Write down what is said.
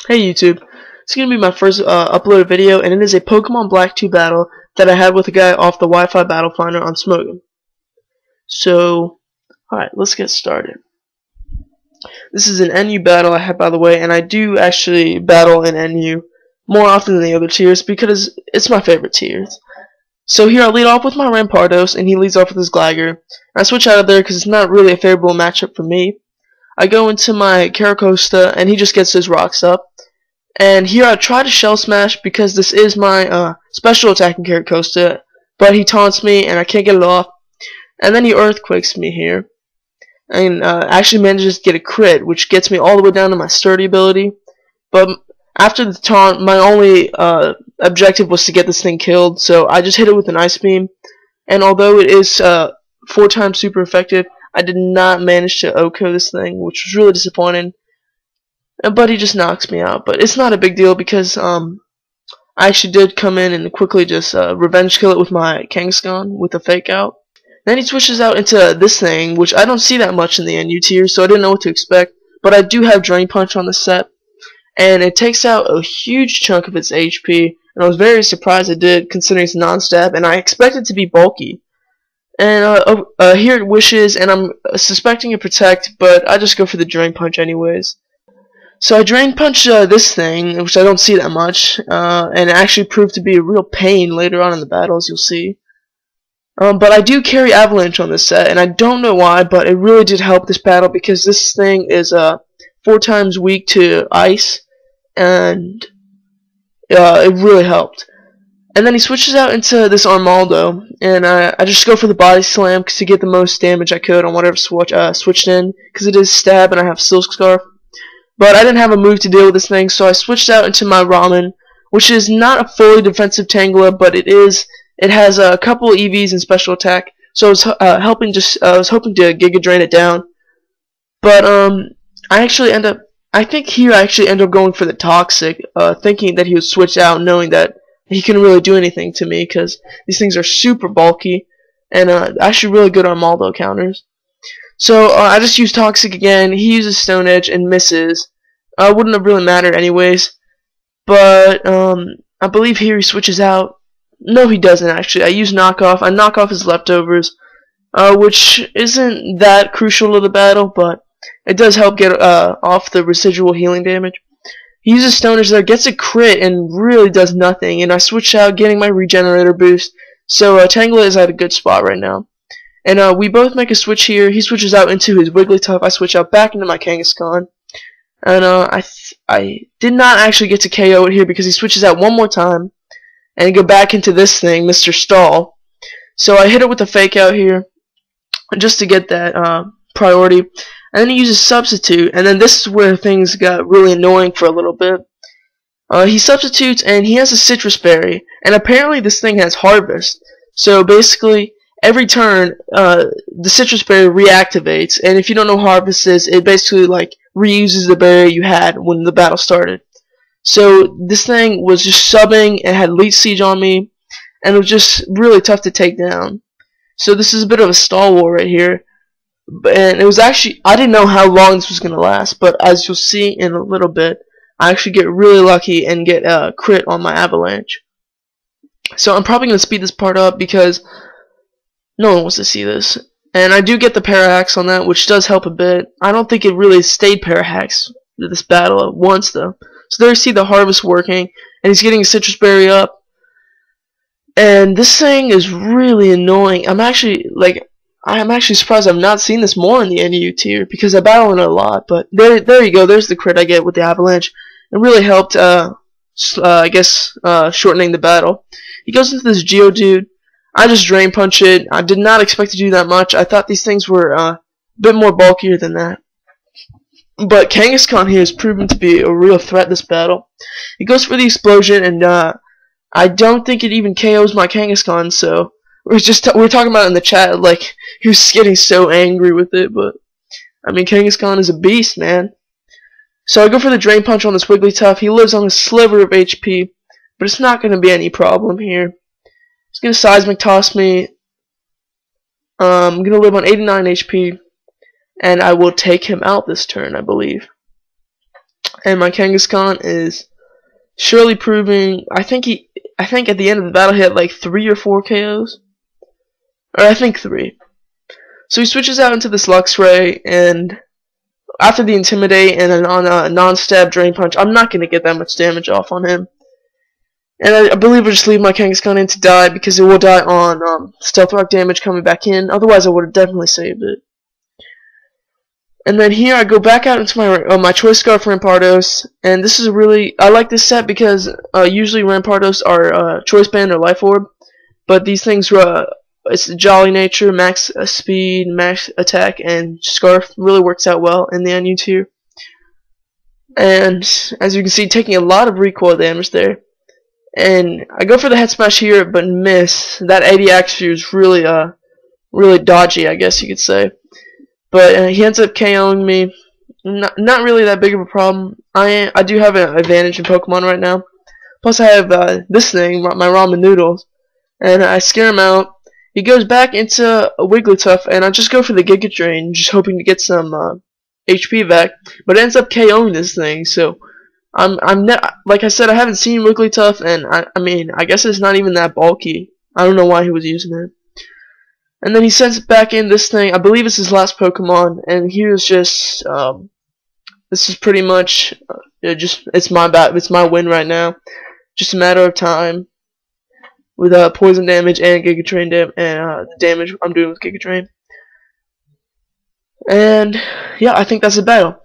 Hey YouTube, it's going to be my first uploaded video, and it is a Pokemon Black 2 battle that I had with a guy off the Wi-Fi Battle Finder on Smogon. So, alright, let's get started. This is an NU battle I had, by the way, and I do actually battle in NU more often than the other tiers because it's my favorite tiers. So here I lead off with my Rampardos, and he leads off with his Gligar. I switch out of there because it's not really a favorable matchup for me. I go into my Caracosta, and he just gets his rocks up. And here I try to Shell Smash because this is my special attacking Caracosta, but he taunts me and I can't get it off. And then he Earthquakes me here, and actually manages to get a crit, which gets me all the way down to my Sturdy ability. But after the taunt, my only objective was to get this thing killed, so I just hit it with an Ice Beam. And although it is 4 times super effective, I did not manage to OHKO this thing, which was really disappointing. But he just knocks me out. But it's not a big deal because I actually did come in and quickly just revenge kill it with my Kangaskhan with a fake out. Then he switches out into this thing, which I don't see that much in the NU tier, so I didn't know what to expect. But I do have Drain Punch on the set, and it takes out a huge chunk of its HP. And I was very surprised it did, considering it's non-stab, and I expected it to be bulky. And here it wishes, and I'm suspecting a Protect, but I just go for the Drain Punch anyways. So I Drain Punch this thing, which I don't see that much, and it actually proved to be a real pain later on in the battle, as you'll see. But I do carry Avalanche on this set, and I don't know why, but it really did help this battle because this thing is 4 times weak to Ice, and it really helped. And then he switches out into this Armaldo, and I just go for the Body Slam to get the most damage I could on whatever switched in, because it is Stab and I have Silk Scarf. But I didn't have a move to deal with this thing, so I switched out into my Ramen, which is not a fully defensive Tangela, but it has a couple of EVs and special attack, so I was hoping to Giga Drain it down. But I think here I actually end up going for the Toxic, thinking that he would switch out, knowing that he couldn't really do anything to me because these things are super bulky and actually really good on Armaldo counters. So I just use Toxic again. He uses Stone Edge and misses. Wouldn't have really mattered anyways. But I believe here he switches out. No, he doesn't actually. I use Knockoff. I knock off his leftovers, which isn't that crucial to the battle, but it does help get off the residual healing damage. He uses Stone Edge there, gets a crit, and really does nothing. And I switch out, getting my Regenerator boost. So Tangela is at a good spot right now. And we both make a switch here. He switches out into his Wigglytuff. I switch out back into my Kangaskhan. And I did not actually get to KO it here because he switches out one more time. And go back into this thing, Mr. Stall. So I hit it with a fake out here just to get that priority. And then he uses Substitute. And then this is where things got really annoying for a little bit. He substitutes and he has a Citrus Berry. And apparently this thing has Harvest. So basically, every turn, the Citrus Berry reactivates, and if you don't know what Harvest is, it basically like reuses the berry you had when the battle started. So this thing was just subbing and had Leech Siege on me, and it was just really tough to take down. So this is a bit of a stall war right here, and it was actually, I didn't know how long this was gonna last, but as you'll see in a little bit, I actually get really lucky and get a crit on my Avalanche. So I'm probably gonna speed this part up because no one wants to see this. And I do get the Parahax on that, which does help a bit. I don't think it really stayed Parahax this battle at once, though. So there you see the Harvest working, and he's getting a Citrus Berry up. And this thing is really annoying. I'm actually surprised I've not seen this more in the NU tier, because I battle in it a lot. But there you go. There's the crit I get with the Avalanche. It really helped, I guess, shortening the battle. He goes into this Geodude. I just Drain Punch it. I did not expect to do that much. I thought these things were a bit more bulkier than that. But Kangaskhan here has proven to be a real threat this battle. He goes for the Explosion, and I don't think it even KOs my Kangaskhan, so we're talking about it in the chat, like, he was getting so angry with it, but, I mean, Kangaskhan is a beast, man. So I go for the Drain Punch on this Wigglytuff. He lives on a sliver of HP, but it's not going to be any problem here. He's going to Seismic Toss me. I'm going to live on 89 HP. And I will take him out this turn, I believe. and my Kangaskhan is surely proving. I think at the end of the battle he had like 3 or 4 KOs, or I think 3. So he switches out into this Luxray, and after the Intimidate and on a non-stab Drain Punch, I'm not going to get that much damage off on him. And I believe I'll just leave my Kangaskhan in to die, because it will die on Stealth Rock damage coming back in. Otherwise, I would have definitely saved it. And then here I go back out into my Choice Scarf Rampardos, and this is I like this set because usually Rampardos are Choice Band or Life Orb, but these things it's Jolly Nature, max speed, max attack, and Scarf really works out well in the NU tier. And as you can see, taking a lot of recoil damage there. And I go for the head smash here, but miss. That 80 actually was really dodgy, I guess you could say. But he ends up KOing me. Not really that big of a problem. I do have an advantage in Pokemon right now. Plus I have this thing, my ramen noodles, and I scare him out. He goes back into a Wigglytuff, and I just go for the Giga Drain, just hoping to get some HP back. But it ends up KOing this thing, so like I said, I haven't seen Wigglytuff, and I mean, I guess it's not even that bulky. I don't know why he was using it. And then he sends it back in this thing. I believe it's his last Pokemon, and here's just this is pretty much it's my win right now. Just a matter of time with poison damage and Giga Drain and the damage I'm doing with Giga Drain. And yeah, I think that's a battle.